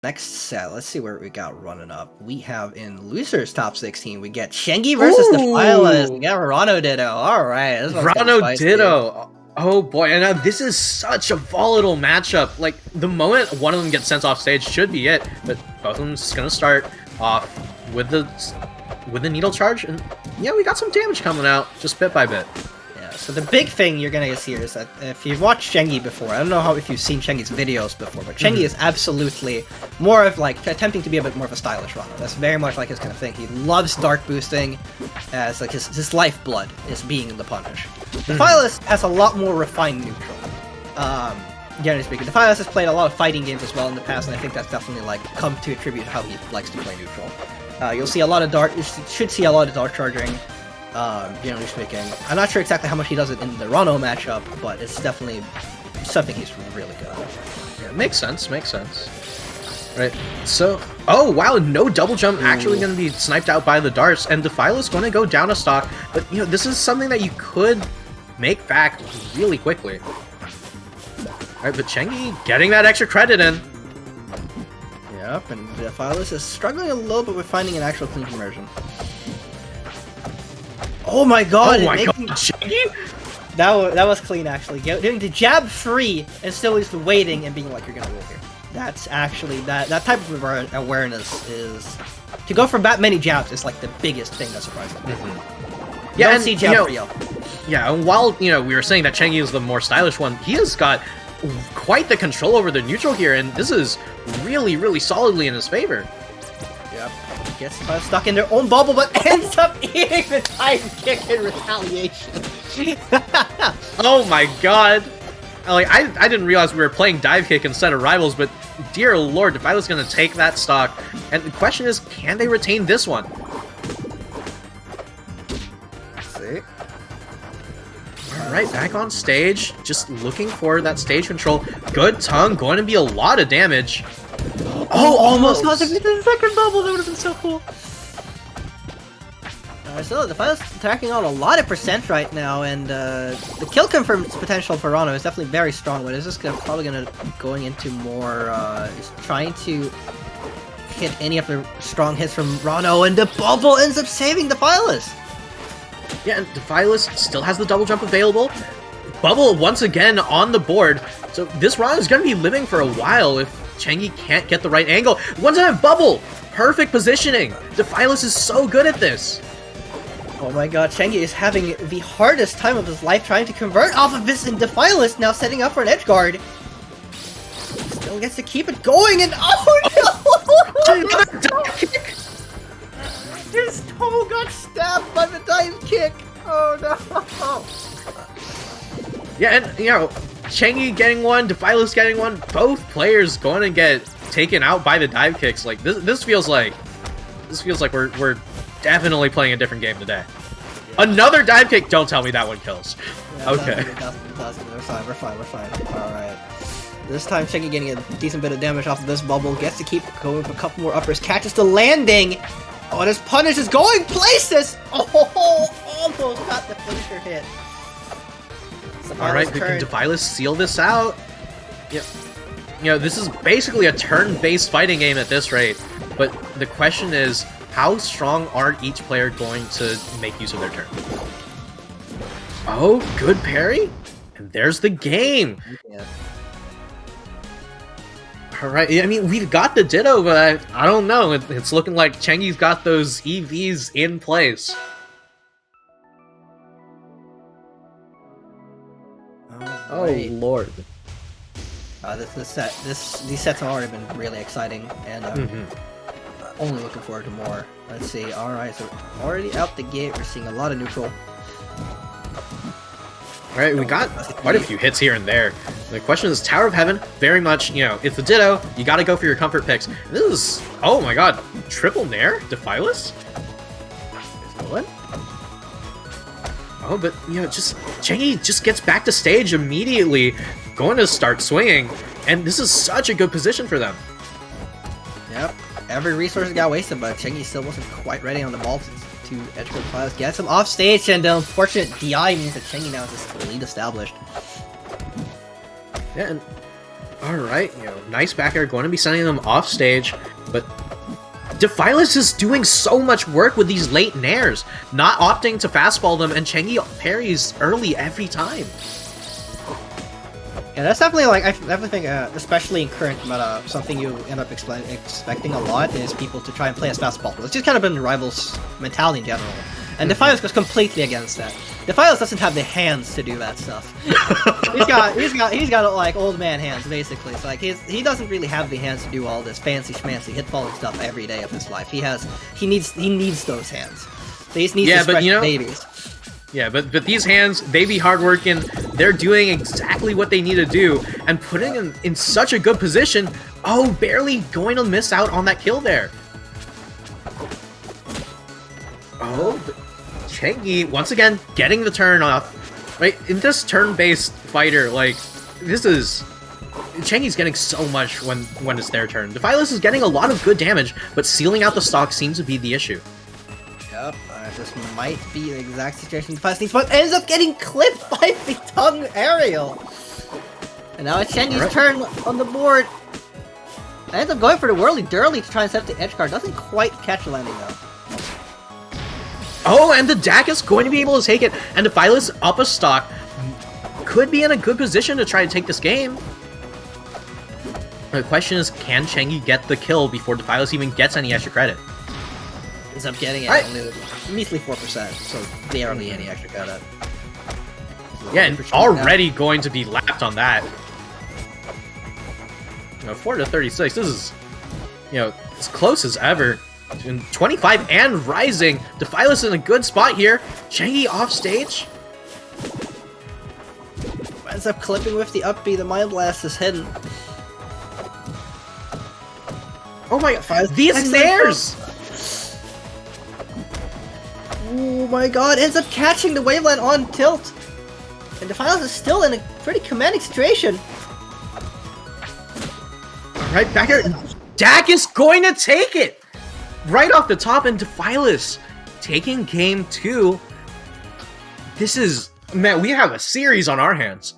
Next set, let's see where we got running up. We have in losers top 16, we get Chengi versus Defileus. We got Rano Ditto. Alright, this one's Rano Ditto. Oh boy, and this is such a volatile matchup. Like, the moment one of them gets sent off stage should be it, but both of them just gonna start off with the needle charge, and yeah, we got some damage coming out, just bit by bit. Yeah, so the big thing you're gonna see here is that if you've watched Chengi before, I don't know if you've seen Chengi's videos before, but Chengi is absolutely more of like attempting to be a bit more of a stylish Rano. That's very much like his kind of thing. He loves dark boosting, as like his lifeblood is being the punish. Defileus has a lot more refined neutral. Generally speaking, Defileus has played a lot of fighting games as well in the past, and I think that's definitely like come to attribute how he likes to play neutral. You'll see a lot of dark. You should see a lot of dark charging. Generally speaking, I'm not sure exactly how much he does it in the Rano matchup, but it's definitely something he's really good at. Yeah, makes sense. Right. So, oh wow, no double jump actually going to be sniped out by the darts, and Defileus going to go down a stock. But you know, this is something that you could make back really quickly. Alright, but Chengi getting that extra credit in. Yep, and Defileus is struggling a little bit with finding an actual clean conversion. Oh my god! Oh my god, Chengi? That was clean, actually. Doing the jab free and still just waiting and being like, you're gonna roll here. That's actually, that type of awareness is... To go for that many jabs is like the biggest thing that surprises me. Yeah, and see jab free. Yeah, and while, you know, we were saying that Chengi is the more stylish one, he has got quite the control over the neutral here, and this is really solidly in his favor. Yep. Gets stuck in their own bubble, but ends up eating the dive kick in retaliation. Oh my god. Like, I didn't realize we were playing dive kick instead of rivals, but dear lord, Defileus is going to take that stock. And the question is, can they retain this one? See? Alright, back on stage, just looking for that stage control. Good tongue, going to be a lot of damage. Oh, almost got him into the second bubble. That would have been so cool. So Defileus is attacking on a lot of percent right now, and the kill confirm potential for Rano is definitely very strong. But it's just probably going into more trying to hit any of the strong hits from Rano, and the bubble ends up saving Defileus. Yeah, and Defileus still has the double jump available. Bubble once again on the board. So this Rano is going to be living for a while if Chengi can't get the right angle. One time bubble! Perfect positioning! Defileus is so good at this! Oh my god, Chengi is having the hardest time of his life trying to convert off of this, and Defileus now setting up for an edge guard. Still gets to keep it going, and oh no! Another dive kick! His toe got stabbed by the dive kick! Oh no! Yeah, and you know, Chengi getting one, Defileus getting one, both players going to get taken out by the dive kicks. Like, this feels like we're definitely playing a different game today. Yeah. Another dive kick! Don't tell me that one kills. Yeah, okay. We're fine. Alright. This time Chengi getting a decent bit of damage off of this bubble, gets to keep going with a couple more uppers, catches the landing! Oh, and his punish is going places! Oh, almost got the finisher hit. Alright, can Defileus seal this out? Yep. You know, this is basically a turn-based fighting game at this rate, but the question is, how strong are each player going to make use of their turn? Oh, good parry! And there's the game! Yeah. Alright, I mean, we've got the Ditto, but I don't know. It's looking like Chengi's got those EVs in place. Oh, lord. These sets have already been really exciting, and I'm only looking forward to more. Let's see. Alright, so already out the gate, we're seeing a lot of neutral. Alright, we got quite a few hits here and there. The question is, Tower of Heaven, very much, you know, it's the Ditto, you gotta go for your comfort picks. This is, oh my god, triple Nair? Defileus? What? Oh, but, you know, Chengi just gets back to stage immediately, going to start swinging, and this is such a good position for them. Yep, every resource got wasted, but Chengi still wasn't quite ready on the ball to edge guard Defileus. Gets him off stage, and the unfortunate DI means that Chengi now is just lead established. Yeah, and Alright, nice back air, going to be sending them off stage, but Defileus is doing so much work with these late nairs, not opting to fastball them, and Chengi parries early every time. Yeah, that's definitely like, I definitely think, especially in current meta, something you end up expecting a lot is people to try and play as fast as possible. It's just kind of been the Rivals' mentality in general. And Defileus goes completely against that. Defileus doesn't have the hands to do that stuff. he's got like old man hands basically. It's like he doesn't really have the hands to do all this fancy schmancy hit falling stuff every day of his life. He needs those hands. He just needs to stretch babies. Yeah, but these hands, they be hardworking. They're doing exactly what they need to do and putting him in such a good position. Oh, barely going to miss out on that kill there. Oh, Chengi, once again, getting the turn off. Right, in this turn-based fighter, like, this is... Chengi's getting so much when it's their turn. Defileus is getting a lot of good damage, but sealing out the stock seems to be the issue. Yep, this might be the exact situation Defileus needs, but ends up getting clipped by the tongue aerial. And now it's Chengi's turn on the board. Ends up going for the whirly dirly to try and set up the edge guard. Doesn't quite catch the landing though. Oh, and the Dak is going to be able to take it, and Defileus up a stock. Could be in a good position to try to take this game. The question is, can Chengi get the kill before Defileus even gets any extra credit? Ends up getting it only measly 4%, so barely any extra credit. Yeah, and already going to be lapped on that. 4 to 36. This is, as close as ever. 25 and rising. Defileus in a good spot here. Chengi off stage. Ends up clipping with the up B. The Mind Blast is hidden. Oh my god, these nairs! Oh my god, ends up catching the Waveland on tilt. And Defileus is still in a pretty commanding situation. Right back here. Dak is going to take it! Right off the top, and Defileus taking game 2. This is... Man, we have a series on our hands.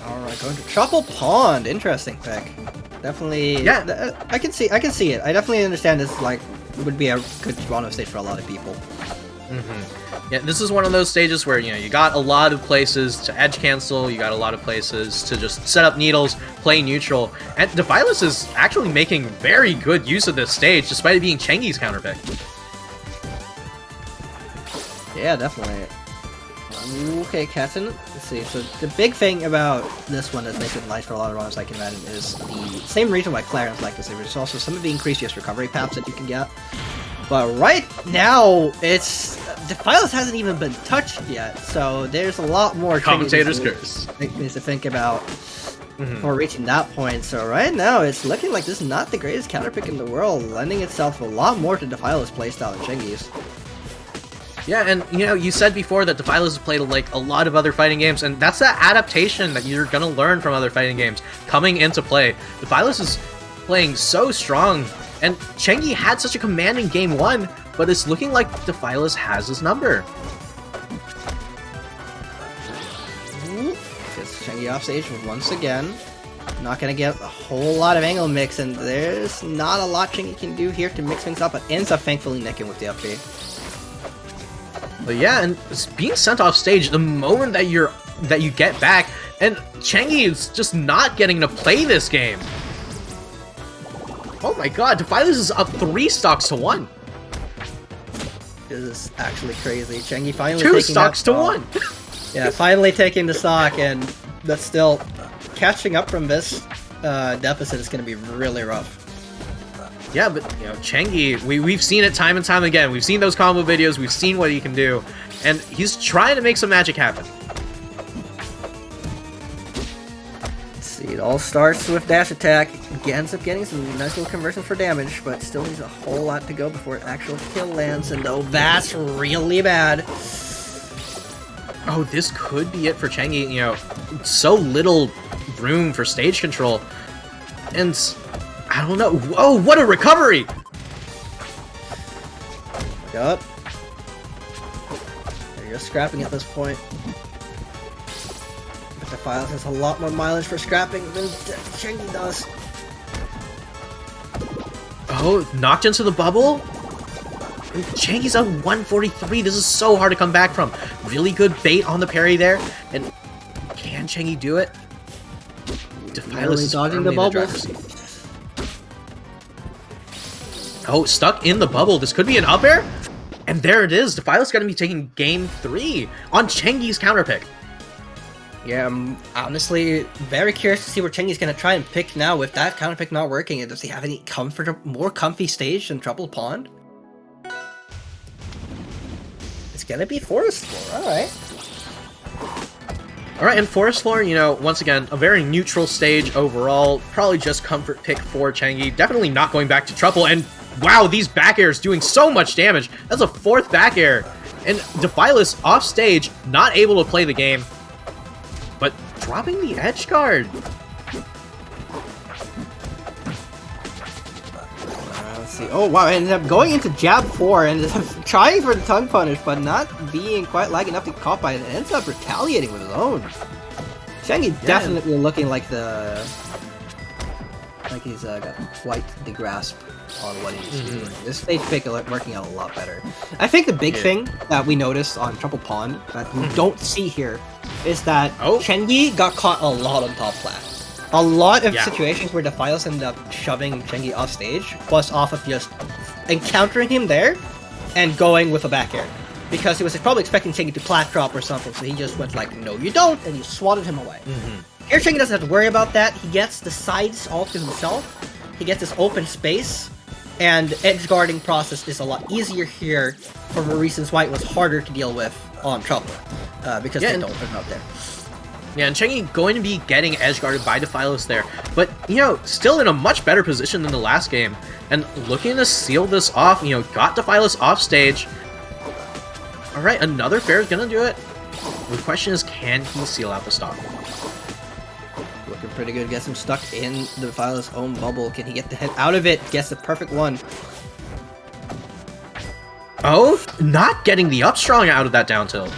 Alright, going to Trouble Pond. Interesting pick. Definitely... Yeah. I can see it. I definitely understand this, like, would be a good run-off stage for a lot of people. Yeah, this is one of those stages where, you got a lot of places to edge cancel, you got a lot of places to just set up needles, play neutral, and Defileus is actually making very good use of this stage, despite it being Chengi's counterpick. Yeah, definitely. Okay, Katzen. Let's see. So the big thing about this one that makes it nice for a lot of runners, I can imagine, is the same reason why Clarence like this. There's also some of the increased US recovery paths that you can get. But right now, Defileus hasn't even been touched yet, so there's a lot more Commentator's curse things to think about before reaching that point. So right now, it's looking like this is not the greatest counterpick in the world, lending itself a lot more to Defileus' playstyle than Chengi's. Yeah, and you said before that Defileus has played like a lot of other fighting games, and that's that adaptation that you're gonna learn from other fighting games coming into play. Defileus is playing so strong. And Chengi had such a commanding game 1, but it's looking like Defileus has his number. Gets Chengi off stage once again. Not gonna get a whole lot of angle mix, and there's not a lot Chengi can do here to mix things up, but ends up thankfully nicking with the up B. But yeah, and being sent off stage the moment that you get back, and Chengi is just not getting to play this game. Oh my god, Defileus is up 3 stocks to 1. This is actually crazy. Chengi finally 2 taking stocks to 1. Yeah, finally taking the stock, and that's still catching up from this deficit is going to be really rough. Yeah, but Chengi, we've seen it time and time again. We've seen those combo videos. We've seen what he can do, and he's trying to make some magic happen. See, it all starts with dash attack. Ends up getting some nice little conversions for damage, but still needs a whole lot to go before actual kill lands, and oh, that's really bad. Oh, this could be it for Chengi. So little room for stage control, and I don't know. Whoa, what a recovery! Yup. They're just scrapping at this point. But Defileus has a lot more mileage for scrapping than Chengi does. Oh, knocked into the bubble? Chengi's at 143. This is so hard to come back from. Really good bait on the parry there. And can Chengi do it? Defileus is dodging the bubble. Oh, stuck in the bubble. This could be an up air. And there it is. Defileus going to be taking game 3 on Chengi's counter pick. Yeah, I'm honestly very curious to see where Chengi's going to try and pick now with that counter pick not working. Does he have any more comfy stage than Trouble Pond? It's going to be Forest Floor, alright. Alright, and Forest Floor, you know, once again, a very neutral stage overall. Probably just comfort pick for Chengi. Definitely not going back to Trouble. And wow, these back airs doing so much damage. That's a 4th back air. And Defileus off stage, not able to play the game. But dropping the edge guard. Let's see. Oh wow, ended up going into jab 4 and trying for the tongue punish, but not being quite lag enough to get caught by it. And ends up retaliating with his own. Chengi definitely looking like he's got quite the grasp on what he's doing. This stage pick working out a lot better. I think the big thing that we noticed on Trouble Pond that we don't see here is that Chengi got caught a lot on top flat. A lot of situations where Defileus ended up shoving Chengi off stage was off of just encountering him there and going with a back air. Because he was probably expecting Chengi to plat drop or something, so he just went like, no you don't, and he swatted him away. Here Chengi doesn't have to worry about that. He gets the sides all to himself. He gets this open space. And edge guarding process is a lot easier here for the reasons why it was harder to deal with on Trouble. Because they don't put it out there. Yeah, and Chengi going to be getting edge guarded by Defileus there. But, you know, still in a much better position than the last game. And looking to seal this off, you know, got Defileus off stage. Alright, another fair is going to do it. The question is, can he seal out the stock? Looking pretty good. Gets him stuck in the Defileus' own bubble. Can he get the head out of it? Gets the perfect one. Oh, not getting the up strong out of that down tilt.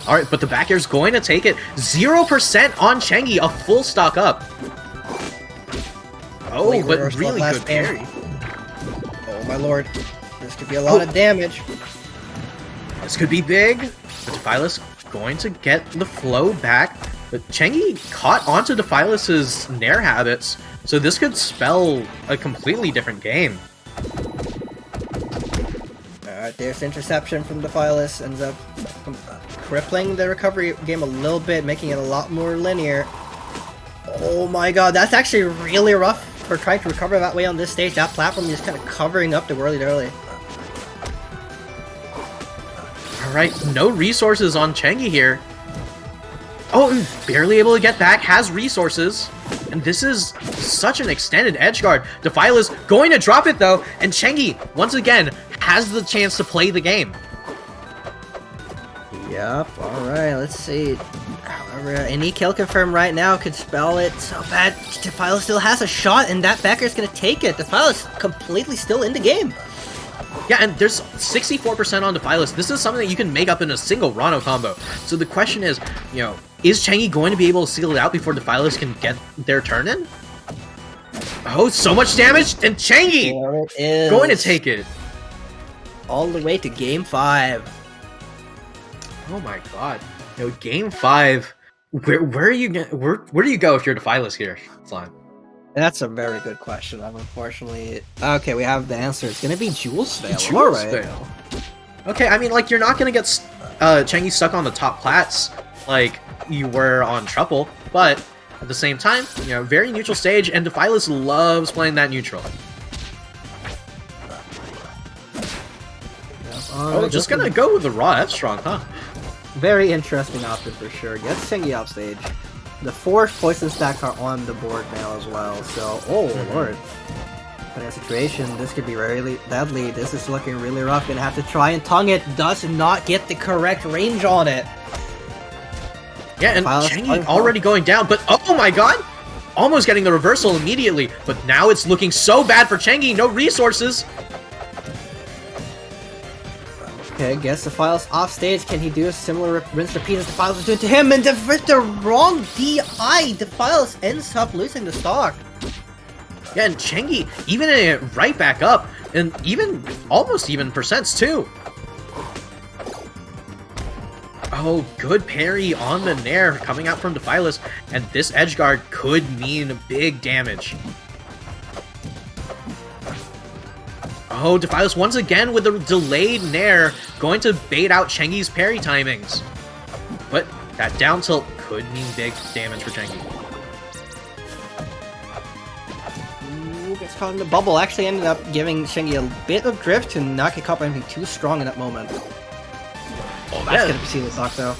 Alright, but the back air's going to take it. 0% on Chengi, a full stock up. Oh, but really good parry. Oh my lord. This could be a lot of damage. This could be big. But Defileus going to get the flow back. But Chengi caught onto Defileus' nair habits, so this could spell a completely different game. There's interception from Defileus, ends up crippling the recovery game a little bit, making it a lot more linear. Oh my god, that's actually really rough for trying to recover that way on this stage. That platform is kind of covering up the whirly early. Alright, no resources on Chengi here. Oh, barely able to get back, has resources. And this is such an extended edge guard. Defileus going to drop it though, and Chengi, once again, has the chance to play the game. Yep, alright, let's see. However, any kill confirm right now could spell it so bad. Defileus still has a shot, and that backer is going to take it. Defileus completely still in the game. Yeah, and there's 64% on Defileus. This is something that you can make up in a single Rano combo. So the question is, you know, is Chengi going to be able to seal it out before Defileus can get their turn in? Oh, so much damage, and Chengi going to take it. All the way to game 5. Oh my god. You know, game 5. Where do you go if you're Defileus here, Slime? That's a very good question. Unfortunately, okay, we have the answer. It's gonna be Jules Veil. Jules Veil. Okay, I mean, like, you're not gonna get Chengi stuck on the top plats like you were on Trouble, but at the same time, you know, very neutral stage, and Defileus loves playing that neutral. Oh, just gonna go with the raw F strong, huh? Very interesting option for sure. Gets Chengi off stage. The 4 poison stack are on the board now as well, so oh lord. In a situation, this could be really deadly. This is looking really rough. Gonna have to try and tongue it. Does not get the correct range on it. Yeah, and Chengi already going down, but oh my god! Almost getting the reversal immediately, but now it's looking so bad for Chengi. No resources. Okay, guess Defileus off stage. Can he do a similar rinse repeat as Defileus was doing to him? And with the wrong DI, Defileus ends up losing the stock. Yeah, and Chengi even it right back up, and even almost even percents too. Oh, good parry on the Nair coming out from Defileus, and this edge guard could mean big damage. Oh, Defileus once again with a delayed Nair, going to bait out Chengi's parry timings. But that down tilt could mean big damage for Chengi. Ooh, gets caught in the bubble. Actually ended up giving Chengi a bit of drift to not get caught by anything too strong in that moment. Oh, that's gonna see the stock though.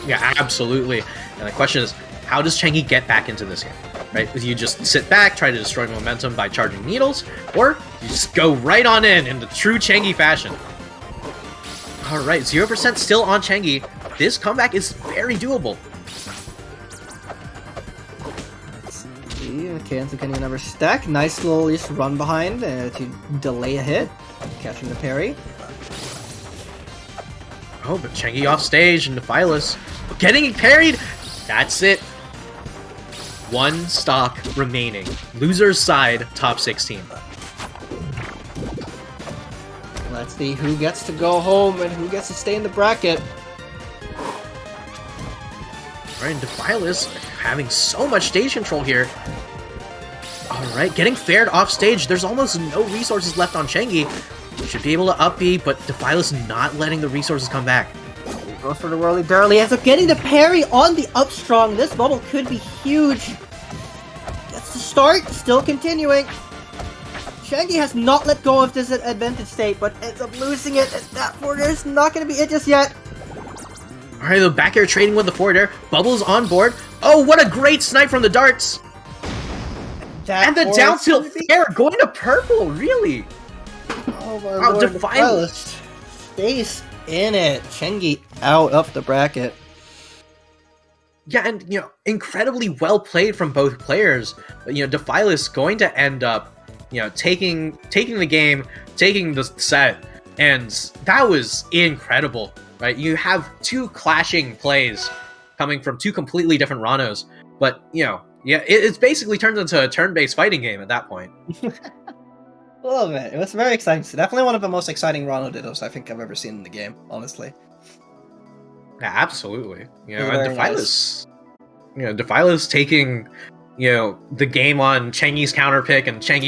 Yeah, absolutely. And the question is, how does Chengi get back into this game? Right? You just sit back, try to destroy momentum by charging needles, or you just go right on in the true Chengi fashion. Alright, 0% still on Chengi. This comeback is very doable. Let's see, okay, Enzo getting another stack. Nice little just run behind to delay a hit. Catching the parry. Oh, but Chengi off stage and Defileus getting parried. That's it. One stock remaining. Loser's side, top 16. Let's see who gets to go home and who gets to stay in the bracket. Alright, and Defileus having so much stage control here. Alright, getting fared off stage. There's almost no resources left on Chengi. Should be able to up B, but Defileus not letting the resources come back. Goes for the whirly dirly, ends up getting the parry on the up strong. This bubble could be huge. Gets the start, still continuing. Chengi has not let go of this advantage state, but ends up losing it, and that forward air is not going to be it just yet. Alright, the back air trading with the forward air. Bubbles on board. Oh, what a great snipe from the darts! And the down tilt fair going to purple, really? Oh my lord, Defileus stays in it. Chengi out of the bracket. Yeah, and, you know, incredibly well played from both players. You know, Defileus going to end up, you know, taking the game, taking the set, and that was incredible, right? You have two clashing plays coming from two completely different Ranos, but, you know, yeah, it's basically turned into a turn-based fighting game at that point. A little bit. It was very exciting. Definitely one of the most exciting Rano Dittos I think I've ever seen in the game, honestly. Yeah, absolutely. You know, and Defileus, Defileus taking, you know, the game on Chengi's counter pick and Chengi